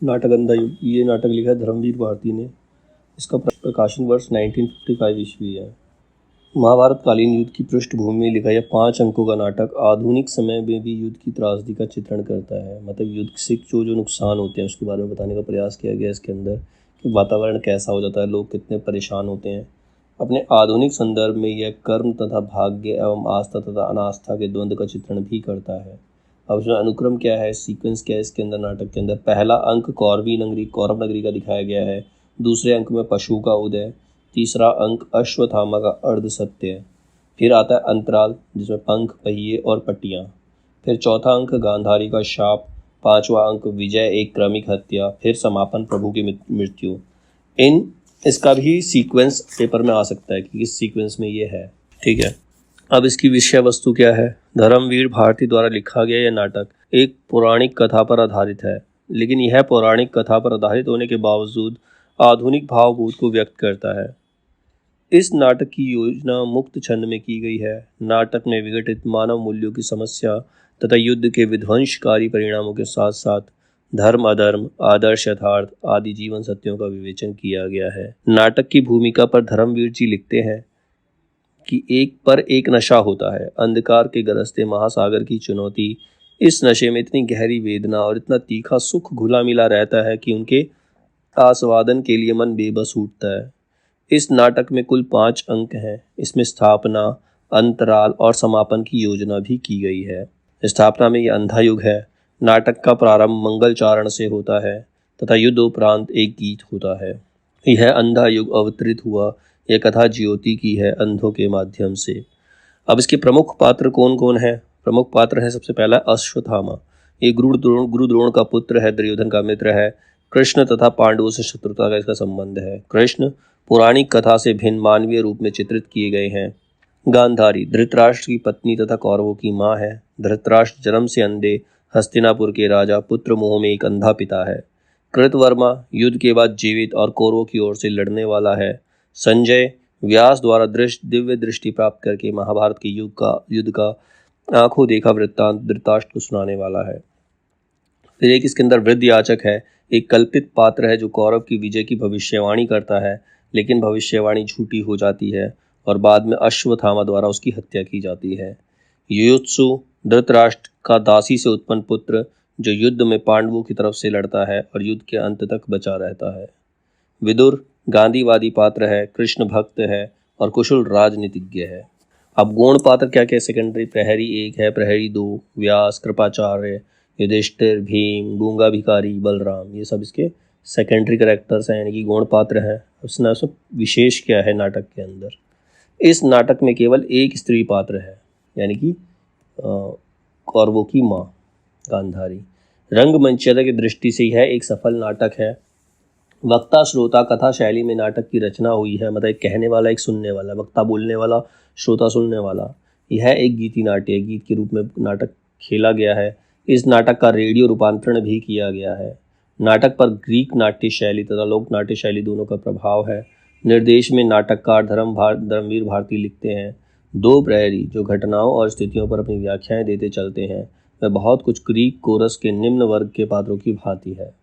नाटक अंधा युग, ये नाटक लिखा है धर्मवीर भारती ने। इसका प्रकाशन वर्ष 1955 ईस्वी है। महाभारत कालीन युद्ध की पृष्ठभूमि में लिखा यह 5 अंकों का नाटक आधुनिक समय में भी युद्ध की त्रासदी का चित्रण करता है। मतलब युद्ध से जो नुकसान होते हैं उसके बारे में बताने का प्रयास किया गया इसके अंदर, कि वातावरण कैसा हो जाता है, लोग कितने परेशान होते हैं। अपने आधुनिक संदर्भ में यह कर्म तथा भाग्य एवं आस्था तथा अनास्था के द्वंद्व का चित्रण भी करता है। अब उसमें अनुक्रम क्या है, सीक्वेंस क्या है इसके अंदर, नाटक के अंदर पहला अंक कौरव नगरी का दिखाया गया है। दूसरे अंक में पशु का उदय। तीसरा अंक अश्वत्थामा का अर्ध सत्य। फिर आता है अंतराल जिसमें पंख, पहिए और पट्टियाँ। फिर चौथा अंक गांधारी का शाप। पांचवा अंक विजय एक क्रमिक हत्या। फिर समापन प्रभु की मृत्यु। इसका भी सीक्वेंस पेपर में आ सकता है कि किस सीक्वेंस में ये है। ठीक है, अब इसकी विषय वस्तु क्या है। धर्मवीर भारती द्वारा लिखा गया यह नाटक एक पौराणिक कथा पर आधारित है, लेकिन यह पौराणिक कथा पर आधारित होने के बावजूद आधुनिक भावभूत को व्यक्त करता है। इस नाटक की योजना मुक्त छंद में की गई है। नाटक में विघटित मानव मूल्यों की समस्या तथा युद्ध के विध्वंसकारी परिणामों के साथ साथ धर्म अधर्म, आदर्श यथार्थ आदि जीवन सत्यों का विवेचन किया गया है। नाटक की भूमिका पर धर्मवीर जी लिखते हैं कि एक नशा होता है, अंधकार के गरजते महासागर की चुनौती। इस नशे में इतनी गहरी वेदना और इतना तीखा सुख घुला मिला रहता है कि उनके आस्वादन के लिए मन बेबस उठता है। इस नाटक में कुल 5 अंक हैं। इसमें स्थापना, अंतराल और समापन की योजना भी की गई है। स्थापना में यह अंधा युग है। नाटक का प्रारंभ मंगल चारण से होता है तथा युद्ध उपरांत एक गीत होता है। यह अंधा युग अवतरित हुआ। यह कथा ज्योति की है अंधों के माध्यम से। अब इसके प्रमुख पात्र कौन कौन है। प्रमुख पात्र है सबसे पहला अश्वत्थामा। ये गुरु द्रोण का पुत्र है, दुर्योधन का मित्र है। कृष्ण तथा पांडवों से शत्रुता का इसका संबंध है। कृष्ण पौराणिक कथा से भिन्न मानवीय रूप में चित्रित किए गए हैं। गांधारी धृतराष्ट्र की पत्नी तथा कौरवों की माँ है। धृतराष्ट्र जन्म से अंधे, हस्तिनापुर के राजा, पुत्र मोह में एक अंधा पिता है। कृतवर्मा युद्ध के बाद जीवित और कौरवों की ओर से लड़ने वाला है। संजय व्यास द्वारा दिव्य दृष्टि प्राप्त करके महाभारत के युद्ध का आंखों देखा वृत्तांत धृतराष्ट्र को सुनाने वाला है। फिर एक इसके अंदर वृद्ध याचक है, एक कल्पित पात्र है जो कौरव की विजय की भविष्यवाणी करता है, लेकिन भविष्यवाणी झूठी हो जाती है और बाद में अश्वत्थामा द्वारा उसकी हत्या की जाती है। युयुत्सु धृतराष्ट्र का दासी से उत्पन्न पुत्र जो युद्ध में पांडवों की तरफ से लड़ता है और युद्ध के अंत तक बचा रहता है। विदुर गांधीवादी पात्र है, कृष्ण भक्त है और कुशल राजनीतिज्ञ है। अब गौण पात्र क्या क्या सेकेंडरी, प्रहरी 1 है, प्रहरी 2 व्यास, कृपाचार्य, युधिष्ठिर, भीम, गूंगा भिखारी, बलराम, ये सब इसके सेकेंडरी कैरेक्टर्स हैं, यानी कि गौण पात्र हैं। उसमें विशेष क्या है नाटक के अंदर, इस नाटक में केवल एक स्त्री पात्र है, यानी कि कौरवों की माँ गांधारी। रंगमंचयता की दृष्टि से यह एक सफल नाटक है। वक्ता श्रोता कथा शैली में नाटक की रचना हुई है। मतलब एक कहने वाला, एक सुनने वाला, वक्ता बोलने वाला, श्रोता सुनने वाला। यह एक गीति नाट्य है, गीत के रूप में नाटक खेला गया है। इस नाटक का रेडियो रूपांतरण भी किया गया है। नाटक पर ग्रीक नाट्य शैली तथा लोक नाट्य शैली दोनों का प्रभाव है। निर्देश में नाटककार धर्मवीर भारती लिखते हैं। 2 प्रहरी जो घटनाओं और स्थितियों पर अपनी व्याख्याएं देते चलते हैं, वह बहुत कुछ ग्रीक कोरस के निम्न वर्ग के पात्रों की भांति है।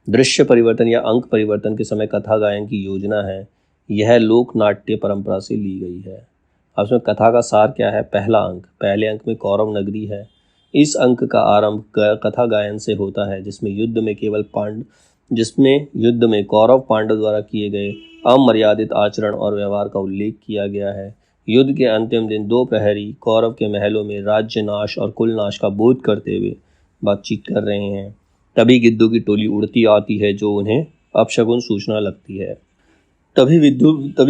दृश्य परिवर्तन या अंक परिवर्तन के समय कथा गायन की योजना है। यह लोक नाट्य परंपरा से ली गई है। अब इसमें कथा का सार क्या है। पहला अंक, पहले अंक में कौरव नगरी है। इस अंक का आरंभ कथा गायन से होता है, जिसमें युद्ध में कौरव पांडव द्वारा किए गए अमर्यादित आचरण और व्यवहार का उल्लेख किया गया है। युद्ध के अंतिम दिन 2 प्रहरी कौरव के महलों में राज्य नाश और कुल नाश का बोध करते हुए बातचीत कर रहे हैं। तभी गिद्धों की टोली उड़ती आती है जो उन्हें अपशकुन सूचना लगती है। तभी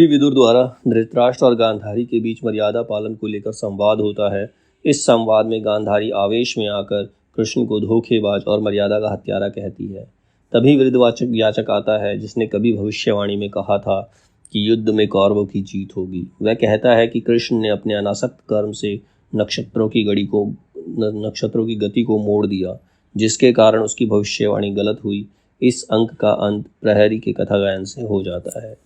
विदुर द्वारा धृतराष्ट्र और गांधारी के बीच मर्यादा पालन को लेकर संवाद होता है। इस संवाद में गांधारी आवेश में आकर कृष्ण को धोखेबाज और मर्यादा का हत्यारा कहती है। तभी वृद्ध याचक आता है जिसने कभी भविष्यवाणी में कहा था कि युद्ध में कौरवों की जीत होगी। वह कहता है कि कृष्ण ने अपने अनासक्त कर्म से नक्षत्रों की गति को मोड़ दिया, जिसके कारण उसकी भविष्यवाणी गलत हुई। इस अंक का अंत प्रहरी के कथा गायन से हो जाता है।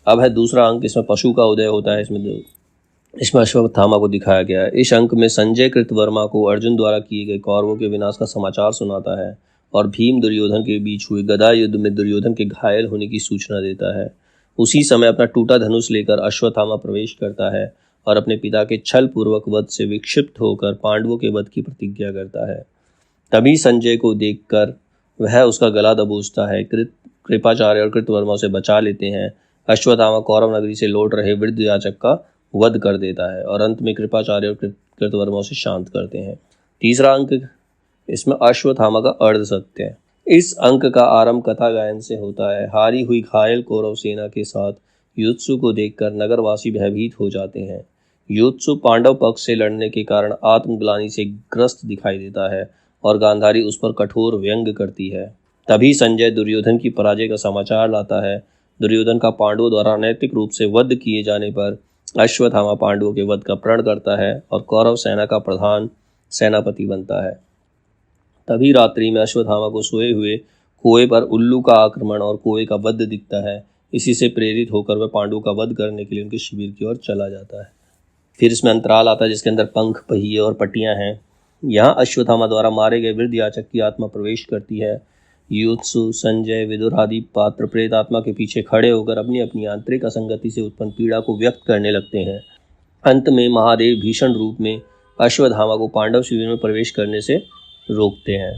अब है दूसरा अंक, इसमें पशु का उदय होता है। इसमें अश्वत्थामा को दिखाया गया है। इस अंक में संजय कृतवर्मा को अर्जुन द्वारा किए गए कौरवों के विनाश का समाचार सुनाता है और भीम दुर्योधन के बीच हुए गदा युद्ध में दुर्योधन के घायल होने की सूचना देता है। उसी समय अपना टूटा धनुष लेकर अश्वत्थामा प्रवेश करता है और अपने पिता के छल पूर्वक वध से विक्षिप्त होकर पांडवों के वध की प्रतिज्ञा करता है। तभी संजय को देखकर वह उसका गला दबोचता है। कृपाचार्य और कृतवर्मा उसे बचा लेते हैं। अश्वत्थामा कौरव नगरी से लौट रहे वृद्धयाचक का वध कर देता है और अंत में कृपाचार्य और कृतवर्मा उसे शांत करते हैं। तीसरा अंक, इसमें अश्वत्थामा का अर्ध सत्य है। इस अंक का आरंभ कथा गायन से होता है। हारी हुई घायल कौरव सेना के साथ युत्सु को देखकर नगरवासी भयभीत हो जाते हैं। युत्सु पांडव पक्ष से लड़ने के कारण आत्मग्लानि से ग्रस्त दिखाई देता है और गांधारी उस पर कठोर व्यंग करती है। तभी संजय दुर्योधन की पराजय का समाचार लाता है। दुर्योधन का पांडवों द्वारा अनैतिक रूप से वध किए जाने पर अश्वत्थामा पांडवों के वध का प्रण करता है और कौरव सेना का प्रधान सेनापति बनता है। तभी रात्रि में अश्वत्थामा को सोए हुए कुएं पर उल्लू का आक्रमण और कुएं का वध दिखता है। इसी से प्रेरित होकर वह पांडवों का वध करने के लिए उनके शिविर की ओर चला जाता है। फिर इसमें अंतराल आता है जिसके अंदर पंख, पहिए और पट्टियां हैं। यहाँ अश्वत्थामा द्वारा मारे गए वृद्धयाचक की आत्मा प्रवेश करती है। युत्सु, संजय, विदुर आदि पात्र प्रेत आत्मा के पीछे खड़े होकर अपनी अपनी आंतरिक असंगति से उत्पन्न पीड़ा को व्यक्त करने लगते हैं। अंत में महादेव भीषण रूप में अश्वत्थामा को पांडव शिविर में प्रवेश करने से रोकते हैं।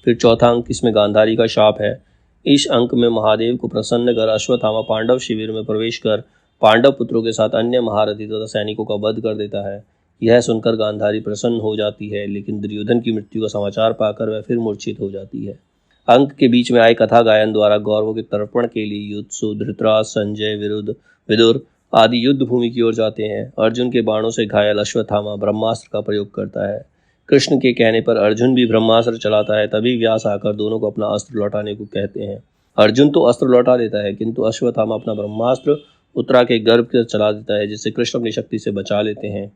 फिर चौथा अंक, इसमें गांधारी का शाप है। इस अंक में महादेव को प्रसन्न कर अश्वत्थामा पांडव शिविर में प्रवेश कर पांडव पुत्रों के साथ अन्य महारथी तथा सैनिकों का वध कर देता है। यह सुनकर गांधारी प्रसन्न हो जाती है, लेकिन दुर्योधन की मृत्यु का समाचार पाकर वह फिर मूर्छित हो जाती है। अंक के बीच में आए कथा गायन द्वारा गौरवों के तर्पण के लिए युत्सु, धृतराष्ट्र, संजय, विदुर आदि युद्ध भूमि की ओर जाते हैं। अर्जुन के बाणों से घायल अश्वत्थामा ब्रह्मास्त्र का प्रयोग करता है। कृष्ण के कहने पर अर्जुन भी ब्रह्मास्त्र चलाता है। तभी व्यास आकर दोनों को अपना अस्त्र लौटाने को कहते हैं। अर्जुन तो अस्त्र लौटा देता है, किंतु अश्वत्थामा अपना ब्रह्मास्त्र उत्तरा के गर्भ पर चला देता है, जिससे कृष्ण अपनी शक्ति से बचा लेते हैं।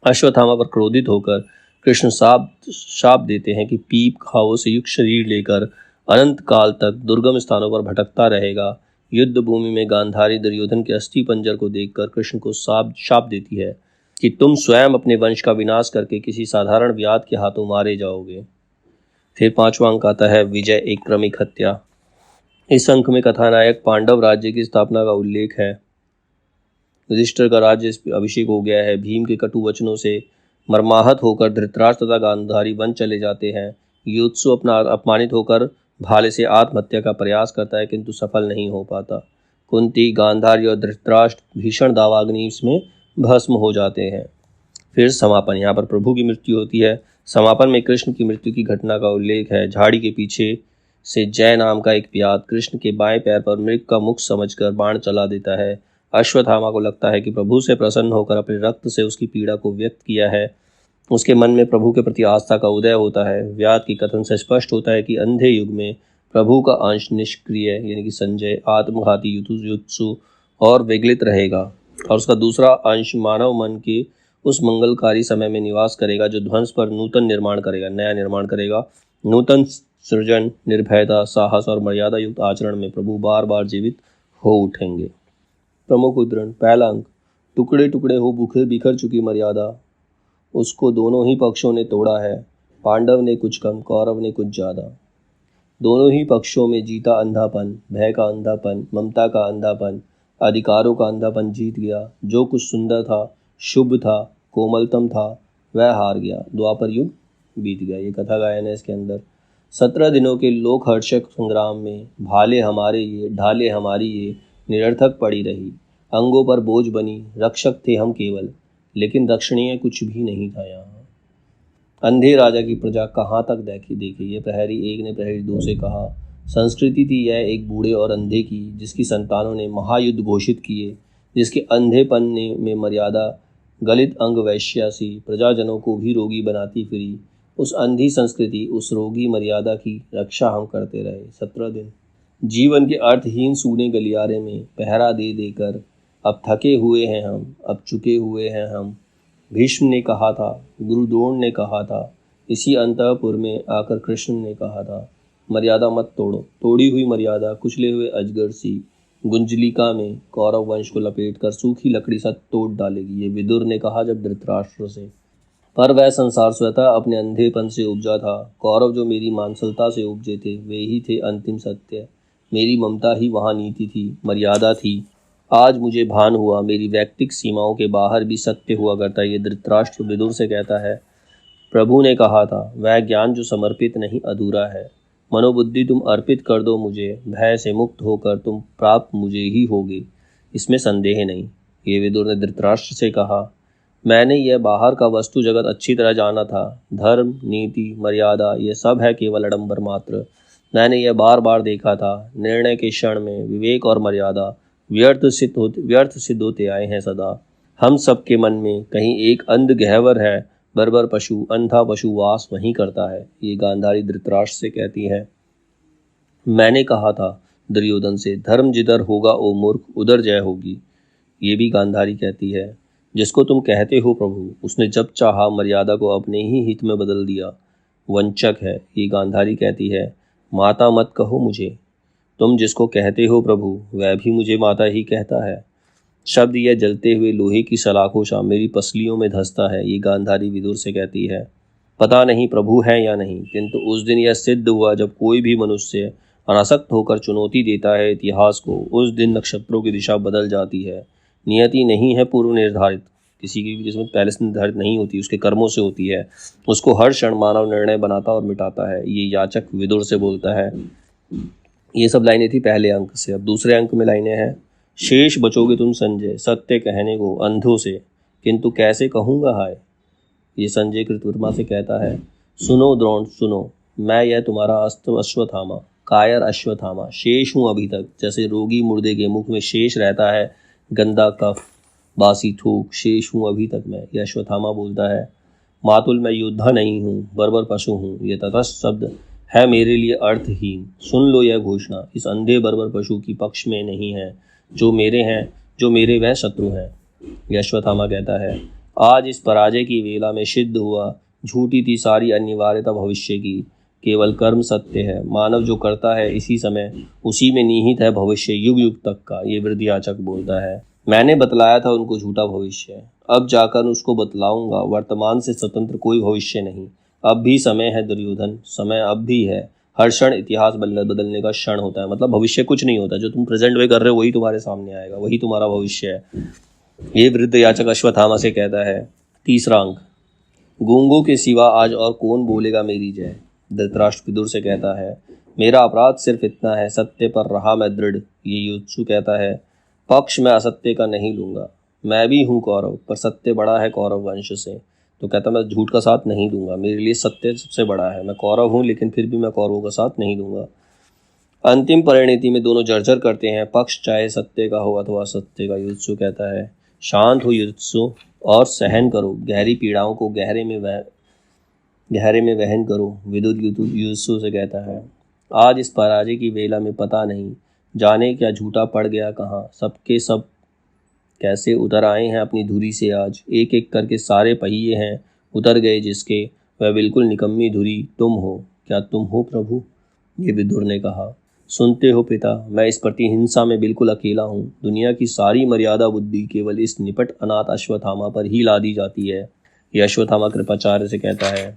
अश्वत्थामा पर क्रोधित होकर कृष्ण शाप देते हैं कि पीप घावों से युक्त शरीर लेकर अनंत काल तक दुर्गम स्थानों पर भटकता रहेगा। युद्ध भूमि में गांधारी दुर्योधन के अस्थि पंजर को देखकर कृष्ण को शाप देती है कि तुम स्वयं अपने वंश का विनाश करके किसी साधारण व्याध के हाथों मारे जाओगे। फिर पांचवा अंक आता है विजय, एक क्रमिक हत्या। इस अंक में कथानायक पांडव राज्य की स्थापना का उल्लेख है। युधिष्ठिर का राज्य अभिषेक हो गया है। भीम के कटु वचनों से मर्माहत होकर धृतराष्ट्र तथा गांधारी वन चले जाते हैं। युत्सु अपना अपमानित होकर भाले से आत्महत्या का प्रयास करता है, किंतु सफल नहीं हो पाता। कुंती, गांधारी और धृतराष्ट्र भीषण दावाग्नि में भस्म हो जाते हैं। फिर समापन, यहाँ पर प्रभु की मृत्यु होती है। समापन में कृष्ण की मृत्यु की घटना का उल्लेख है। झाड़ी के पीछे से जय नाम का एक व्याध कृष्ण के बाएं पैर पर मृग का मुख समझकर बाण चला देता है। अश्वत्थामा को लगता है कि प्रभु से प्रसन्न होकर अपने रक्त से उसकी पीड़ा को व्यक्त किया है। उसके मन में प्रभु के प्रति आस्था का उदय होता है। व्याध की कथन से स्पष्ट होता है कि अंधे युग में प्रभु का अंश निष्क्रिय यानी कि संजय आत्मघाती युत्सु और विगलित रहेगा और उसका दूसरा अंश मानव मन के उस मंगलकारी समय में निवास करेगा जो ध्वंस पर नूतन निर्माण करेगा, नया निर्माण करेगा। नूतन सृजन, निर्भयता, साहस और मर्यादा युक्त आचरण में प्रभु बार बार जीवित हो उठेंगे। प्रमुख उद्धरण, पहला अंक, टुकड़े टुकड़े हो बिखर चुकी मर्यादा, उसको दोनों ही पक्षों ने तोड़ा है। पांडव ने कुछ कम, कौरव ने कुछ ज़्यादा। दोनों ही पक्षों में जीता अंधापन, भय का अंधापन, ममता का अंधापन, अधिकारों का अंधापन जीत गया। जो कुछ सुंदर था, शुभ था, कोमलतम था, वह हार गया। द्वापर युग बीत गया। ये कथा गायन है इसके अंदर। 17 दिनों के लोकहर्षक संग्राम में भाले हमारे ये, ढाले हमारी ये निरर्थक पड़ी रही। अंगों पर बोझ बनी, रक्षक थे हम केवल, लेकिन रक्षणीय कुछ भी नहीं था यहाँ। अंधे राजा की प्रजा कहाँ तक देखे ये प्रहरी एक ने प्रहरी दो से कहा। संस्कृति थी यह एक बूढ़े और अंधे की, जिसकी संतानों ने महायुद्ध घोषित किए, जिसके अंधेपन में मर्यादा गलित अंग वैश्या सी प्रजाजनों को भी रोगी बनाती फिरी। उस अंधी संस्कृति, उस रोगी मर्यादा की रक्षा हम करते रहे 17 दिन। जीवन के अर्थहीन सूने गलियारे में पहरा दे देकर अब थके हुए हैं हम, अब चुके हुए हैं हम। भीष्म ने कहा था, गुरु द्रोण ने कहा था, इसी अंतःपुर में आकर कृष्ण ने कहा था, मर्यादा मत तोड़ो। तोड़ी हुई मर्यादा कुचले हुए अजगर सी गुंजलिका में कौरव वंश को लपेटकर सूखी लकड़ी सा तोड़ डालेगी। ये विदुर ने कहा जब धृतराष्ट्र से। पर वह संसार स्वतः अपने अंधेपन से उपजा था। कौरव जो मेरी मांसलता से उपजे थे वे ही थे अंतिम सत्य। मेरी ममता ही वहाँ नीति थी, मर्यादा थी। आज मुझे भान हुआ मेरी वैयक्तिक सीमाओं के बाहर भी सत्य हुआ करता है। ये धृतराष्ट्र विदुर से कहता है, प्रभु ने कहा था, वह ज्ञान जो समर्पित नहीं अधूरा है। मनोबुद्धि तुम अर्पित कर दो मुझे, भय से मुक्त होकर तुम प्राप्त मुझे ही होगे, इसमें संदेह नहीं। ये विदुर ने धृतराष्ट्र से कहा, मैंने यह बाहर का वस्तु जगत अच्छी तरह जाना था। धर्म, नीति, मर्यादा ये सब है केवल आडंबर मात्र। मैंने यह बार बार देखा था। निर्णय के क्षण में विवेक और मर्यादा व्यर्थ सिद्ध होते आए हैं सदा। हम सबके मन में कहीं एक अंध गहवर है, बर्बर पशु, अंधा पशु वास वहीं करता है। ये गांधारी धृतराष्ट्र से कहती है। मैंने कहा था दुर्योधन से, धर्म जिधर होगा ओ मूर्ख, उधर जय होगी। ये भी गांधारी कहती है, जिसको तुम कहते हो प्रभु, उसने जब चाहा मर्यादा को अपने ही हित में बदल दिया, वंचक है। ये गांधारी कहती है, माता मत कहो मुझे, तुम जिसको कहते हो प्रभु वह भी मुझे माता ही कहता है। शब्द यह जलते हुए लोहे की सलाखों सा मेरी पसलियों में धंसता है। ये गांधारी विदुर से कहती है। पता नहीं प्रभु है या नहीं, किंतु उस दिन यह सिद्ध हुआ जब कोई भी मनुष्य अनासक्त होकर चुनौती देता है इतिहास को, उस दिन नक्षत्रों की दिशा बदल जाती है। नियति नहीं है पूर्व निर्धारित, किसी की भी किस्मत पहले से निर्धारित नहीं होती, उसके कर्मों से होती है। उसको हर क्षण मानव निर्णय बनाता और मिटाता है। ये याचक विदुर से बोलता है। ये सब लाइनें थी पहले अंक से। अब दूसरे अंक में लाइनें हैं। शेष बचोगे तुम संजय सत्य कहने को अंधों से, किंतु कैसे कहूँगा हाय। ये संजय कृतवर्मा से कहता है, सुनो द्रोण सुनो, मैं यह तुम्हारा अश्वत्थामा, कायर अश्वत्थामा, शेष हूँ अभी तक। जैसे रोगी मुर्दे के मुख में शेष रहता है गंदा कफ, बासी थूक, शेष हूँ अभी तक मैं। यह अश्वत्थामा बोलता है। मातुल मैं योद्धा नहीं हूँ, बर्बर पशु हूँ। ये तटस्थ शब्द है मेरे लिए अर्थहीन। सुन लो यह घोषणा, इस अंधे बर्बर पशु की पक्ष में नहीं है। जो मेरे वह शत्रु हैं। यह अश्वत्थामा कहता है, आज इस पराजय की वेला में सिद्ध हुआ, झूठी थी सारी अनिवार्यता भविष्य की। केवल कर्म सत्य है। मानव जो करता है इसी समय उसी में निहित है भविष्य, युग युग तक का। ये वृद्धयाचक बोलता है। मैंने बतलाया था उनको झूठा भविष्य, अब जाकर उसको बतलाऊंगा वर्तमान से स्वतंत्र कोई भविष्य नहीं। अब भी समय है दुर्योधन, समय अब भी है। हर क्षण इतिहास बदलने का क्षण होता है। मतलब भविष्य कुछ नहीं होता, जो तुम प्रेजेंट में कर रहे हो वही तुम्हारे सामने आएगा, वही तुम्हारा भविष्य है। ये वृद्ध याचक अश्वत्थामा से कहता है। तीसरा अंक, गूंगों के सिवा आज और कौन बोलेगा मेरी जय। धृतराष्ट्र विदुर से कहता है, मेरा अपराध सिर्फ इतना है, सत्य पर रहा मैं दृढ़। ये युत्सु कहता है, पक्ष मैं असत्य का नहीं लूंगा। मैं भी हूँ कौरव, पर सत्य बड़ा है कौरव वंश से। तो कहता मैं झूठ का साथ नहीं दूंगा, मेरे लिए सत्य सबसे बड़ा है। मैं कौरव हूँ लेकिन फिर भी मैं कौरवों का साथ नहीं दूंगा। अंतिम परिणति में दोनों जर्जर करते हैं, पक्ष चाहे सत्य का हो अथवा असत्य का। युत्सु कहता है, शांत हो युत्सु और सहन करो, गहरी पीड़ाओं को गहरे में वहन करो। विदुर युत्सु से कहता है, आज इस पराजय की वेला में पता नहीं जाने क्या झूठा पड़ गया कहाँ। सबके सब कैसे उतर आए हैं अपनी धुरी से आज। एक एक करके सारे पहिए हैं उतर गए जिसके, वह बिल्कुल निकम्मी धुरी तुम हो। क्या तुम हो प्रभु। ये विदुर ने कहा, सुनते हो पिता, मैं इस प्रतिहिंसा में बिल्कुल अकेला हूँ। दुनिया की सारी मर्यादा बुद्धि केवल इस निपट अनाथ अश्वत्थामा पर ही लादी जाती है। यह अश्वत्थामा कृपाचार्य से कहता है।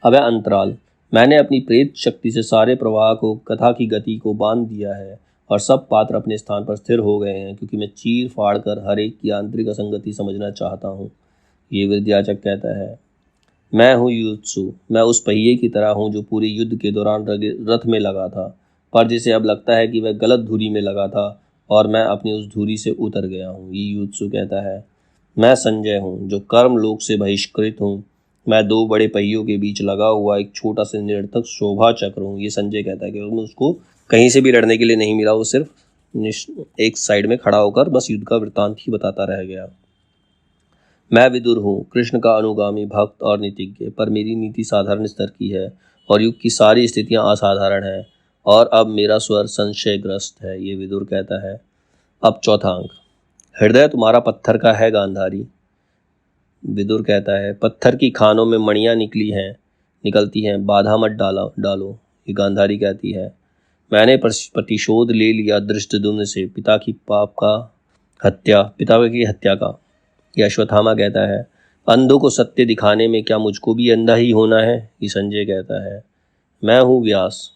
अब अंतराल, मैंने अपनी प्रेत शक्ति से सारे प्रवाह को, कथा की गति को बांध दिया है और सब पात्र अपने स्थान पर स्थिर हो गए हैं, क्योंकि मैं चीर फाड़ कर हर एक की आंतरिक असंगति समझना चाहता हूँ। ये वृद्धयाचक कहता है, मैं हूँ युत्सु, मैं उस पहिए की तरह हूँ जो पूरे युद्ध के दौरान रथ में लगा था, पर जिसे अब लगता है कि वह गलत धुरी में लगा था और मैं अपनी उस धुरी से उतर गया हूँ। ये युत्सु कहता है, मैं संजय हूँ जो कर्म लोक से बहिष्कृत हूँ। मैं दो बड़े पहियों के बीच लगा हुआ एक छोटा सा निरर्थक शोभा चक्र हूँ। ये संजय कहता है कि उसको कहीं से भी लड़ने के लिए नहीं मिला, वो सिर्फ एक साइड में खड़ा होकर बस युद्ध का वृत्तांत ही बताता रह गया। मैं विदुर हूँ, कृष्ण का अनुगामी भक्त और नीतिज्ञ, पर मेरी नीति साधारण स्तर की है और युग की सारी स्थितियाँ असाधारण हैं और अब मेरा स्वर संशयग्रस्त है। ये विदुर कहता है। अब चौथा अंक, हृदय तुम्हारा पत्थर का है गांधारी। विदुर कहता है, पत्थर की खानों में मणियाँ निकलती हैं, बाधा मत डालो। ये गांधारी कहती है, मैंने प्रतिशोध ले लिया धृष्टद्युम्न से पिता की हत्या का। यह अश्वत्थामा कहता है, अंधों को सत्य दिखाने में क्या मुझको भी अंधा ही होना है? ये संजय कहता है। मैं हूँ व्यास,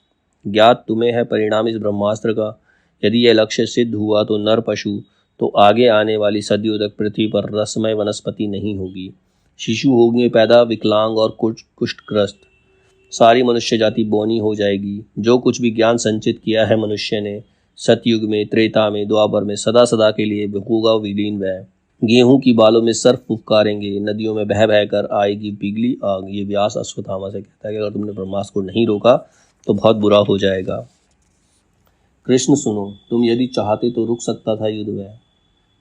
ज्ञात तुम्हें है परिणाम इस ब्रह्मास्त्र का। यदि यह लक्ष्य सिद्ध हुआ तो नर पशु तो आगे आने वाली सदियों तक पृथ्वी पर रसमय वनस्पति नहीं होगी। शिशु होंगे पैदा विकलांग और कुष्ठग्रस्त। सारी मनुष्य जाति बौनी हो जाएगी। जो कुछ भी ज्ञान संचित किया है मनुष्य ने सतयुग में, त्रेता में, द्वापर में, सदा सदा के लिए होगा विलीन वह। गेहूं की बालों में सर्प फुफकारेंगे, नदियों में बह बह कर आएगी पिघली आग। ये व्यास अश्वत्थामा से कहता है कि अगर तुमने ब्रह्मास्त्र को नहीं रोका तो बहुत बुरा हो जाएगा। कृष्ण सुनो, तुम यदि चाहते तो रुक सकता था युद्ध वह।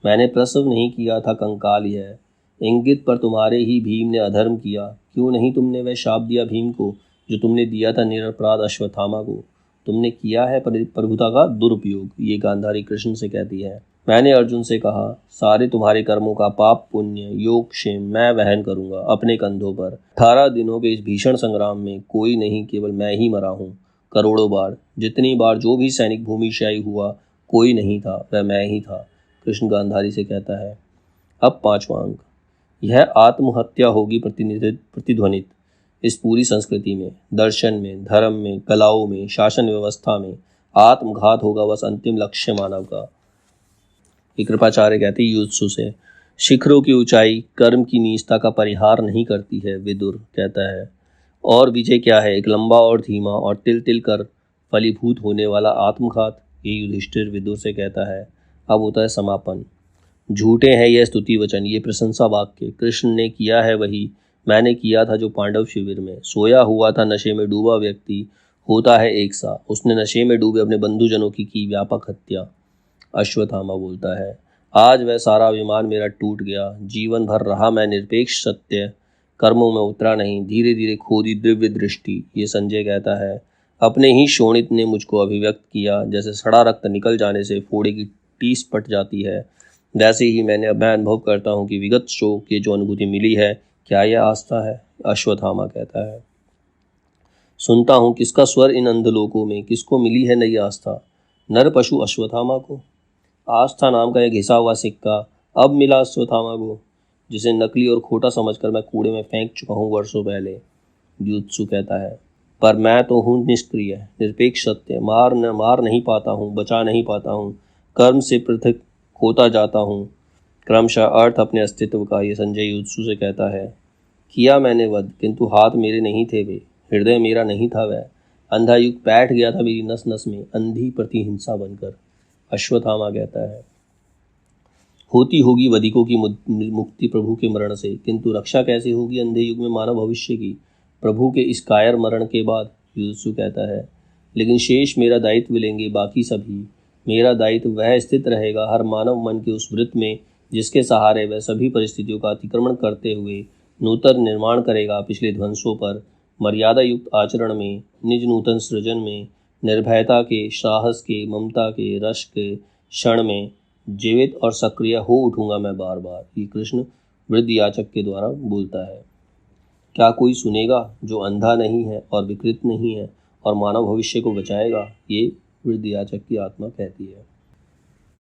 मैंने प्रसव नहीं किया था कंकाल यह। इंगित पर तुम्हारे ही भीम ने अधर्म किया। क्यों नहीं तुमने वह शाप दिया भीम को जो तुमने दिया था निरपराध अश्वत्थामा को। तुमने किया है प्रभुता का दुरुपयोग। ये गांधारी कृष्ण से कहती है। मैंने अर्जुन से कहा, सारे तुम्हारे कर्मों का पाप पुण्य योग क्षेम मैं वहन करूंगा अपने कंधों पर। 18 दिनों के इस भीषण संग्राम में कोई नहीं, केवल मैं ही मरा हूँ। करोड़ों बार, जितनी बार जो भी सैनिक भूमिशायी हुआ कोई नहीं था, वह मैं ही था। कृष्ण गांधारी से कहता है। अब 5वां अंक। यह आत्महत्या होगी प्रतिध्वनित इस पूरी संस्कृति में, दर्शन में, धर्म में, कलाओं में, शासन व्यवस्था में। आत्मघात होगा बस अंतिम लक्ष्य मानव का। कृपाचार्य कहते हैं युत्सु से, शिखरों की ऊंचाई कर्म की नीचता का परिहार नहीं करती है। विदुर कहता है, और विजय क्या है? एक लंबा और धीमा और तिल तिल कर फलीभूत होने वाला आत्मघात। ये युधिष्ठिर विदुर से कहता है। अब होता है समापन। झूठे हैं यह स्तुति वचन, ये प्रशंसा वाक्य। कृष्ण ने किया है वही मैंने किया था जो पांडव शिविर में। सोया हुआ था नशे में डूबा व्यक्ति होता है एक सा। उसने नशे में डूबे अपने बंधुजनों की व्यापक हत्या। अश्वत्थामा बोलता है, आज वह सारा अभिमान मेरा टूट गया। जीवन भर रहा मैं निरपेक्ष सत्य, कर्मों में उतरा नहीं, धीरे धीरे खो दी दिव्य दृष्टि। ये संजय कहता है। अपने ही शोणित ने मुझको अभिव्यक्त किया। जैसे सड़ा रक्त निकल जाने से फोड़े की टीस पट जाती है, वैसे ही मैं अनुभव करता हूँ कि विगत शोक की जो अनुभूति मिली है, क्या यह आस्था है? अश्वत्थामा कहता है। सुनता हूँ किसका स्वर इन अंधलोकों में, किसको मिली है नई आस्था? नर पशु अश्वत्थामा को। आस्था नाम का एक घिसा हुआ सिक्का अब मिला अश्वत्थामा को, जिसे नकली और खोटा समझकर मैं कूड़े में फेंक चुका हूँ वर्षों पहले। युत्सु कहता है, पर मैं तो हूँ निष्क्रिय, निरपेक्ष सत्य। मार नहीं पाता हूँ, बचा नहीं पाता हूँ, कर्म से पृथक होता जाता हूँ क्रमशः अर्थ अपने अस्तित्व का। ये संजय युत्सु से कहता है। किया मैंने वध, किंतु हाथ मेरे नहीं थे वे, हृदय मेरा नहीं था वह। अंधा युग बैठ गया था मेरी नस नस में, अंधी प्रतिहिंसा बनकर। अश्वत्थामा कहता है। होती होगी वधिकों की मुक्ति प्रभु के मरण से, किंतु रक्षा कैसे होगी अंधे युग में मानव भविष्य की प्रभु के इस कायर मरण के बाद? युत्सु कहता है, लेकिन शेष मेरा दायित्व लेंगे बाकी सभी। मेरा दायित्व वह स्थित रहेगा हर मानव मन के उस वृत्त में जिसके सहारे वह सभी परिस्थितियों का अतिक्रमण करते हुए नूतन निर्माण करेगा। पिछले ध्वंसों पर मर्यादा युक्त आचरण में, निज नूतन सृजन में, निर्भयता के, साहस के, ममता के, रस के क्षण में जीवित और सक्रिय हो उठूंगा मैं बार बार। ये कृष्ण वृद्ध याचक के द्वारा बोलता है। क्या कोई सुनेगा जो अंधा नहीं है और विकृत नहीं है और मानव भविष्य को बचाएगा? ये वृद्ध याचक की आत्मा कहती है।